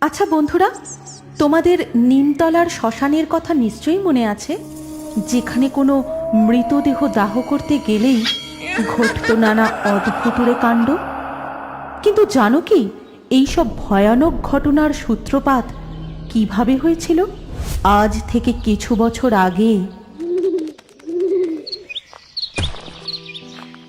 আচ্ছা বন্ধুরা, তোমাদের নিমতলার শ্মশানের কথা নিশ্চয়ই মনে আছে, যেখানে কোনো মৃতদেহ দাহ করতে গেলেই ঘটত নানা অদ্ভুতুড়ে কাণ্ড। কিন্তু জানো কি এইসব ভয়ানক ঘটনার সূত্রপাত কিভাবে হয়েছিল? আজ থেকে কিছু বছর আগে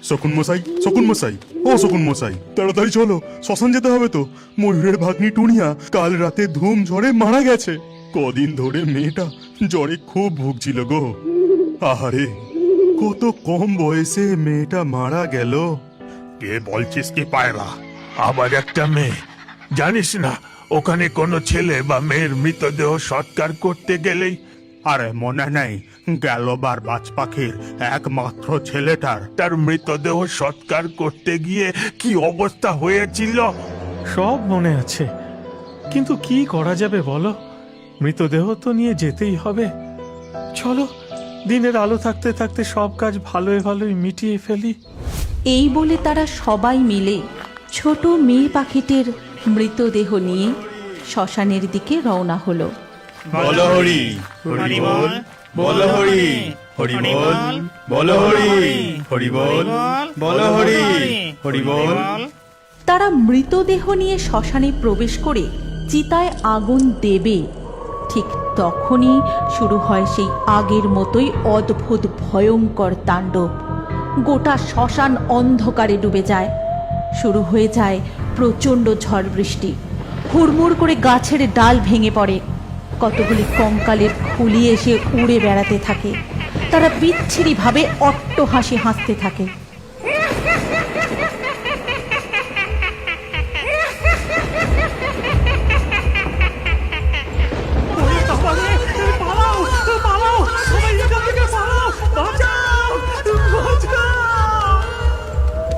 শকুন মশাই, শকুন মশাই, ও শকুন মশাই, তাড়াতাড়ি চলো, শ্মশান যেতে হবে তো। ময়ূরের ভাগ্নি টুনিয়া কাল রাতে ধুম ঝড়ে মারা গেছে। কদিন ধরে মেয়েটা জ্বরে খুব ভুগছিল গো। আহারে, কত কম বয়সে মেয়েটা মারা গেল। কে বলছিস কি পায়রা? আবার একটা মেয়ে? জানিস না ওখানে কোনো ছেলে বা মেয়ের মৃতদেহ সৎকার করতে গেলেই আরে মনে নেই গেলবার বাজ পাখির একমাত্র ছেলেটার তার মৃতদেহ সৎকার করতে গিয়ে কি অবস্থা হয়েছিল? সব মনে আছে, কিন্তু কি করা যাবে বলো? মৃতদেহ তো নিয়ে যেতেই হবে। চলো, দিনের আলো থাকতে থাকতে সব কাজ ভালোই ভালোই মিটিয়ে ফেলি। এই বলে তারা সবাই মিলে ছোট মেয়ে পাখিটির মৃতদেহ নিয়ে শ্মশানের দিকে রওনা হলো। বলো হরি হরি বল, বলো হরি হরি বল, বলো হরি হরি বল, বলো হরি হরি বল। তারা মৃতদেহ নিয়ে শ্মশানে প্রবেশ করে চিতায় আগুন দেবে, ঠিক তখনই শুরু হয় সেই আগের মতোই অদ্ভুত ভয়ঙ্কর তাণ্ডব। গোটা শ্মশান অন্ধকারে ডুবে যায়। শুরু হয়ে যায় প্রচণ্ড ঝড় বৃষ্টি। হুড়মুড় করে গাছের ডাল ভেঙে পড়ে। কতগুলি কঙ্কালের খুলি এসে উড়ে বেড়াতে থাকে। তারা বিচ্ছিরিভাবে অট্টহাসি হাসতে থাকে।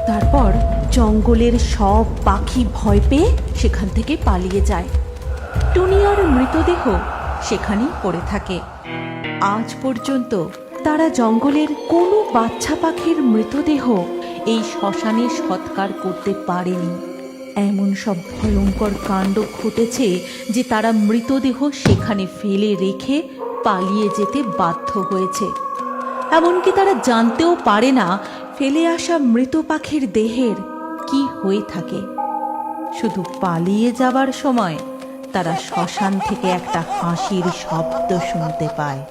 তারপর জঙ্গলের সব পাখি ভয় পেয়ে সেখান থেকে পালিয়ে যায়। টুনিয়ার মৃতদেহ সেখানেই পড়ে থাকে। আজ পর্যন্ত তারা জঙ্গলের কোনো বাচ্চা পাখির মৃতদেহ এই শ্মশানে সৎকার করতে পারেনি। এমন সব ভয়ঙ্কর কাণ্ড ঘটেছে যে তারা মৃতদেহ সেখানে ফেলে রেখে পালিয়ে যেতে বাধ্য হয়েছে। এমনকি তারা জানতেও পারে না ফেলে আসা মৃত পাখির দেহের কি হয়ে থাকে। শুধু পালিয়ে যাবার সময় তারা শ্মশান থেকে একটা হাসির শব্দ শুনতে পায়।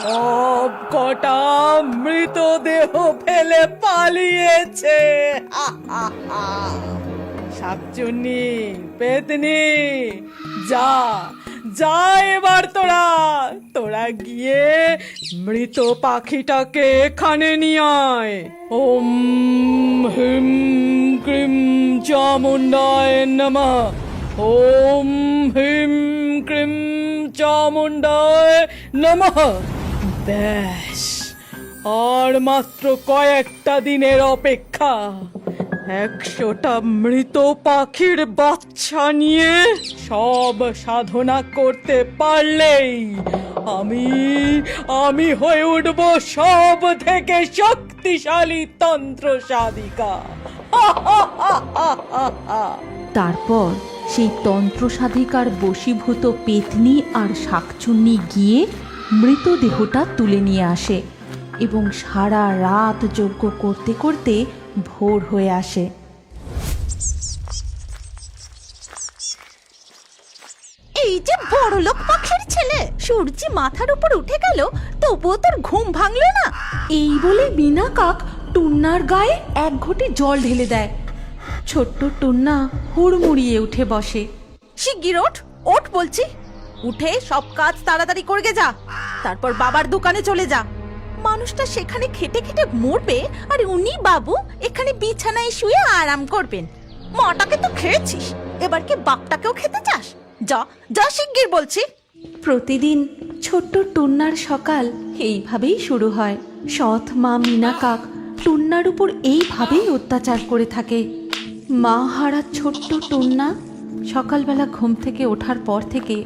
সব কটা মৃতদেহ ফেলে পালিয়েছে। শাকচুন্নি, পেতনি, যা যা এবার তোরা তোরা গিয়ে মৃত পাখিটাকে এখানে নিয়ে আয়। ওম হিম ক্রিম চামুণ্ডায় নমঃ, ওম হিম ক্রিম চামুণ্ডায় নমঃ। ব্যাস, আর মাত্র কয়েকটা দিনের অপেক্ষা। 100টা মৃত পাখির বাচ্চা নিয়ে সব সাধনা করতে পারলেই আমি হয়ে উঠব সব থেকে শক্তিশালী তন্ত্র সাধিকা। তারপর সেই তন্ত্র সাধিকার বশীভূত পেতনি আর শাকচুন্নি গিয়ে মৃতদেহটা তুলে নিয়ে আসে এবং সারা রাত যজ্ঞ করতে করতে ভোর হয়ে আসে। এই যে বড়লোক পাখির ছেলে, সূর্য মাথার উপর উঠে গেল তবুও তোর ঘুম ভাঙলো না। এই বলে বিনা কাক টুন্নার গায়ে এক ঘটি জল ঢেলে দেয়। ছোট্ট টুন্না হুড়মুড়িয়ে উঠে বসে। শিগগির ওঠ, ওঠ বলছি। উঠে সব কাজ তাড়াতাড়ি করে যা, তারপর বাবার দোকানে চলে যা। মানুষটা সেখানে খেটে খেটে মরবে আর উনি বাবু এখানে বিছানায় শুয়ে আরাম করবেন। মাটাকে তো খেয়েছিস, এবার কি বাপটাকেও খেতে চাস? যা যা শিগগির বলছি। প্রতিদিন ছোট্ট টুন্নার সকাল এইভাবেই শুরু হয়। সৎ মা মিনা কাক টুন্নার উপর এইভাবেই অত্যাচার করে থাকে। মা হারা ছোট্ট টুন্না সকালবেলা ঘুম থেকে ওঠার পর থেকে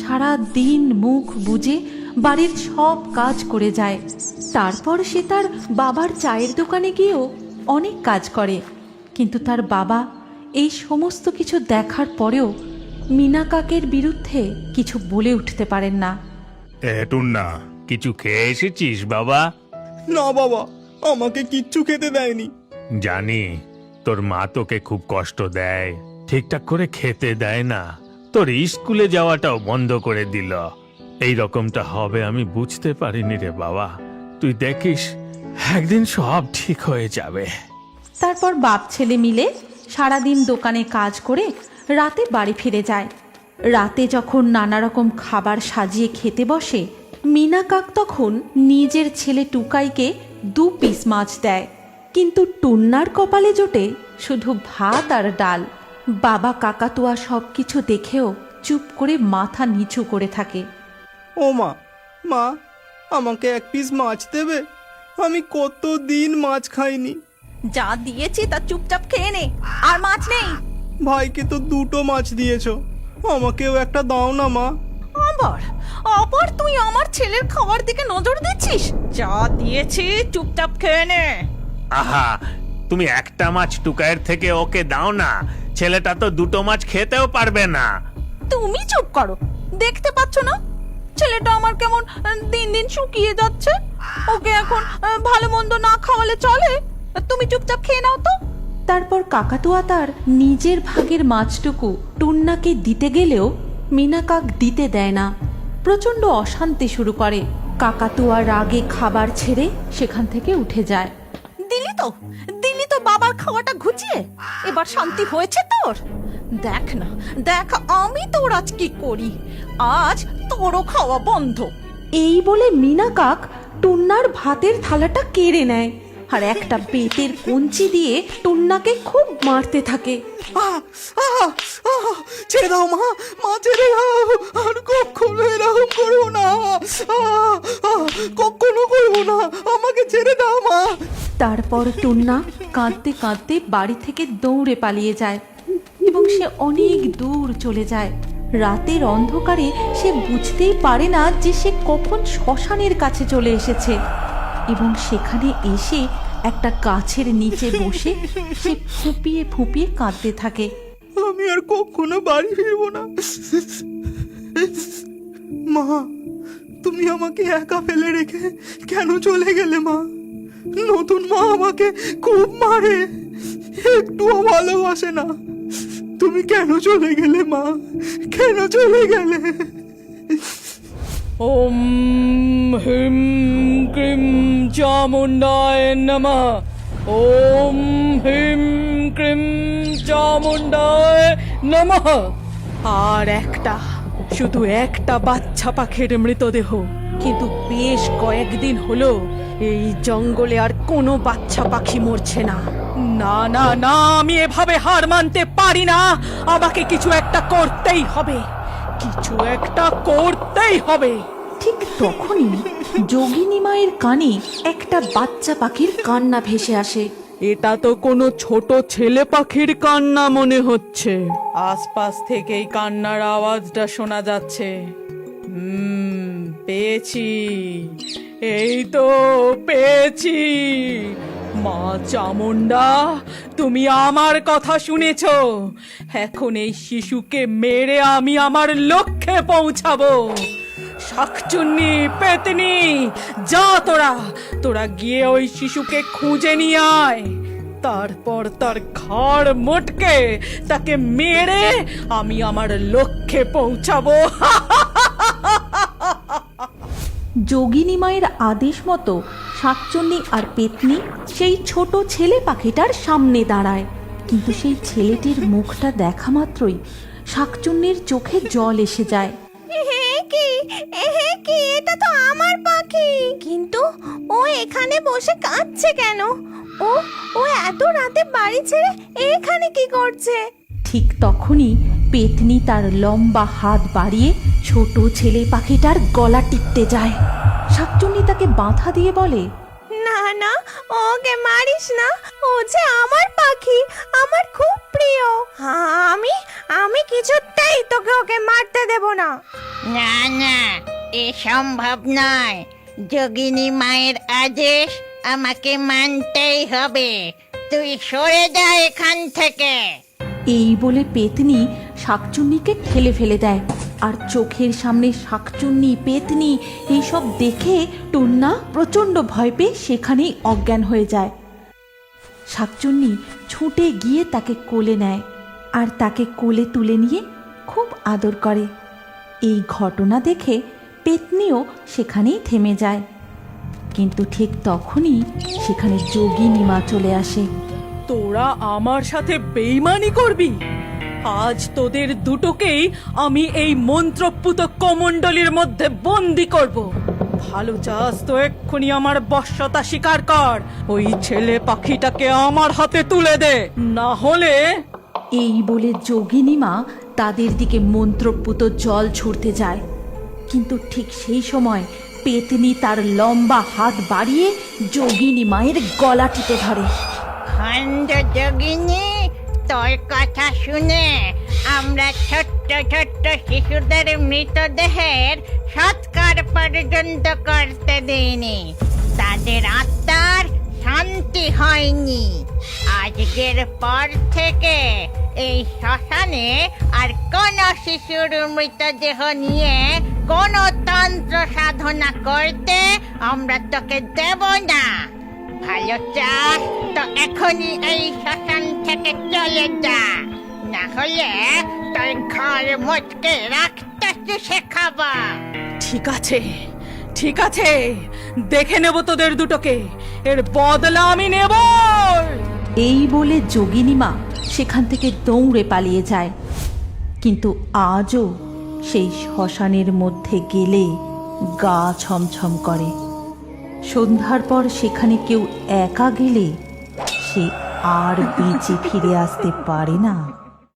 সারা দিন মুখ বুজে বাড়ির সব কাজ করে যায়। তারপর সে তার বাবার চায়ের দোকানে গিয়েও অনেক কাজ করে। কিন্তু তার বাবা এই সমস্ত কিছু দেখার পরেও মিনা কাকের বিরুদ্ধে কিছু বলে উঠতে পারেন না। টুন্না, কিছু খেয়ে এসেছিস বাবা? না বাবা, আমাকে কিচ্ছু খেতে দেয়নি। জানি তোর মা তোকে খুব কষ্ট দেয়, ঠিকঠাক করে খেতে দেয় না, তোর স্কুলে যাওয়াটাও বন্ধ করে দিল। এই রকমটা হবে আমি বুঝতে পারিনি রে বাবা। তুই দেখিস একদিন সব ঠিক হয়ে যাবে। তারপর বাপ ছেলে মিলে সারাদিন দোকানে কাজ করে রাতে বাড়ি ফিরে যায়। রাতে যখন নানা রকম খাবার সাজিয়ে খেতে বসে, মিনা কাক তখন নিজের ছেলে টুকাইকে 2 পিস মাছ দেয়, কিন্তু টুন্নার কপালে জোটে শুধু ভাত আর ডাল। বাবা কাকাতুয়া সব কিছু দেখেও চুপ করে মাথা নিচু করে থাকে। ও মা, মা আমাকে 1 পিস মাছ দেবে? আমি কতদিন মাছ খাইনি। যা দিয়েছি তা চুপচাপ খেয়ে নে, আর মাছ নেই। ভাইকে তো 2টো মাছ দিয়েছো, আমাকেও একটা দাও না মা। আবার আবার তুই আমার ছেলের খাবার দিকে নজর দিচ্ছিস? যা দিয়েছি চুপচাপ খেয়ে নে। আহা, তুমি একটা মাছ টুকাইয়ের থেকে ওকে দাও না, ছেলেটা তো 2টো মাছ খেতেও পারবে না। তুমি চুপ করো, দেখতে পাচ্ছ না ছেলেটা আমার কেমন দিন দিন শুকিয়ে যাচ্ছে? ওকে এখন ভালো মন্দ না খাওয়ালে চলে? তুমি চুপচাপ খেয়ে নাও তো। তারপর কাকাতুয়া তার নিজের ভাগের মাছটুকু টুন্নাকে দিতে গেলেও মিনা কাক দিতে দেয় না। প্রচণ্ড অশান্তি শুরু করে। কাকাতুয়া রাগে খাবার ছেড়ে সেখান থেকে উঠে যায়। দিলি তো বাবার খাওয়াটা ঘুচিয়ে। এবার শান্তি হয়েছে তোর? দেখ না, দেখ আমি তোর আজ কি করি। আজ তোরও খাওয়া বন্ধ। এই বলে মিনা কাক টুন্নার ভাতের থালাটা কেড়ে নেয় আর একটা বেতের কঞ্চি দিয়ে টুন্নাকে খুব মারতে থাকে। ছেড়ে দাও মা, মা ছেড়ে দাও, আর কখনো এরকম করবো না, কখনো করবো না, আমাকে ছেড়ে দাও মা। তারপর টুন্না কাঁদতে কাঁদতে বাড়ি থেকে দৌড়ে পালিয়ে যায় এবং সে অনেক দূর চলে যায়। রাতের অন্ধকারে সে বুঝতেই পারে না যে সে কখন শ্মশানের কাছে চলে এসেছে এবং সেখানে এসে একটা গাছের নিচে বসে সে ফুপিয়ে ফুপিয়ে কাঁদতে থাকে। আমি আর কখনো বাড়ি ফিরবো না। মা, তুমি আমাকে একা ফেলে রেখে কেন চলে গেলে মা? নতুন মা আমাকে খুব মারে, একটুও ভালোবাসে না। তুমি কেন চলে গেলে মা? কেন চলে গেলে? ওম হিম ক্রিম চামুণ্ডায় নমঃ। ওম হিম ক্রিম চামুণ্ডায় নমঃ। আর একটা, শুধু একটা বাচ্চা পাখির মৃতদেহ, কিন্তু বেশ কয়েকদিন হলো এই জঙ্গলে আর কোনো বাচ্চা পাখি মরছে না। না না না, আমি এভাবে হার মানতে পারি না। আমাকে কিছু একটা করতেই হবে, কিছু একটা করতেই হবে। ঠিক তখনই যোগিনী মায়ের কানে একটা বাচ্চা পাখির কান্না ভেসে আসে। এটা তো কোনো ছোট ছেলে পাখির কান্না মনে হচ্ছে। আশপাশ থেকেই কান্নার আওয়াজটা শোনা যাচ্ছে। পেয়েছি, এই তো পেয়েছি। মা চামুণ্ডা, তুমি আমার কথা শুনেছ। এখন এই শিশুকে মেরে আমি আমার লক্ষ্যে পৌঁছাবো। শাকচুন্নি, পেতনি, যা তোরা গিয়ে ওই শিশুকে খুঁজে নিয়ে আয়। তারপর তার ঘাড় মোটকে তাকে মেরে আমি আমার লক্ষ্যে পৌঁছাবো। যোগিনী মায়ের আদেশ মতো শাকচুন্নি আর পেতনি সেই ছোট ছেলে পাখিটার সামনে দাঁড়ায়, কিন্তু সেই ছেলেটির মুখটা দেখা মাত্রই শাকচুন্নির চোখে জল এসে যায়। এটা তো আমার পাখি, কিন্তু ও এখানে বসে কাঁদছে কেন? ও এত রাতে বাড়ি ছেড়ে এখানে কি করছে? ঠিক তখনই পেতনি তার লম্বা হাত বাড়িয়ে ছোট ছেলে পাখিটার গলা টিপতে যায়। শাকচুন্নি তাকে বাধা দিয়ে বলে, না না, ওকে মারিস না, ও যে আমার পাখি, আমার খুব প্রিয়। আমি কিছুতেই তোকে ওকে মারতে দেব না। না না, এ সম্ভব নয়। যোগিনী মায়ের আদেশ আমাকে মানতেই হবে। তুই সরে যা এখান থেকে। এই বলে পেতনি শাকচুন্নিকে ঠেলে ফেলে দেয়। আর চোখের সামনে শাকচুন্নি পেতনি এইসব দেখে টুন্না প্রচণ্ড ভয় পেয়ে সেখানেই অজ্ঞান হয়ে যায়। শাকচুন্নি ছুটে গিয়ে তাকে কোলে নেয় আর তাকে কোলে তুলে নিয়ে খুব আদর করে। এই ঘটনা দেখে পেতনিও সেখানেই থেমে যায়। কিন্তু ঠিক তখনই সেখানে যোগিনী মা চলে আসে। তোরা আমার সাথে বেইমানি করবি? আজ তোদের দুটোকেই আমি এই মন্ত্রপুত কমণ্ডলীর মধ্যে বন্দি করব। ভালো চাস তো এক্ষুনি আমার বশ্যতা স্বীকার কর, ওই ছেলে পাখিটাকে আমার হাতে তুলে দে, না হলে। এই বলে যোগিনী মা তাদের দিকে মন্ত্রপুত জল ছুড়তে যায়। কিন্তু ঠিক সেই সময় পেতনি তার লম্বা হাত বাড়িয়ে যোগিনী মায়ের গলা টিপে ধরে। খণ্ড যোগিনী, তোর কথা শুনে আমরা ছোট্ট ছোট্ট শিশুদের মৃতদেহের সৎকার পর্যন্ত করতে দিইনি। তাদের আত্মার শান্তি হয়নি। আজকের পর থেকে এই শ্মশানে আর কোন শিশুর মৃতদেহ নিয়ে কোন তন্ত্র সাধনা করতে আমরা তোকে দেব না। ভালো চাস তো এখনই এই শ্মশান থেকে চলে যা, না হলে তোর ঘর মুচকে রাখতে শেখাবা। ঠিক আছে, ঠিক আছে, দেখে নেব তোদের দুটোকে, এর বদলা আমি নেব। এই বলে যোগিনী মা সেখান থেকে দৌড়ে পালিয়ে যায়। কিন্তু আজও সেই শ্মশানের মধ্যে গেলে গা ছমছম করে। সন্ধ্যার পর সেখানে কেউ একা গেলে সে আর বেঁচে ফিরে আসতে পারে না।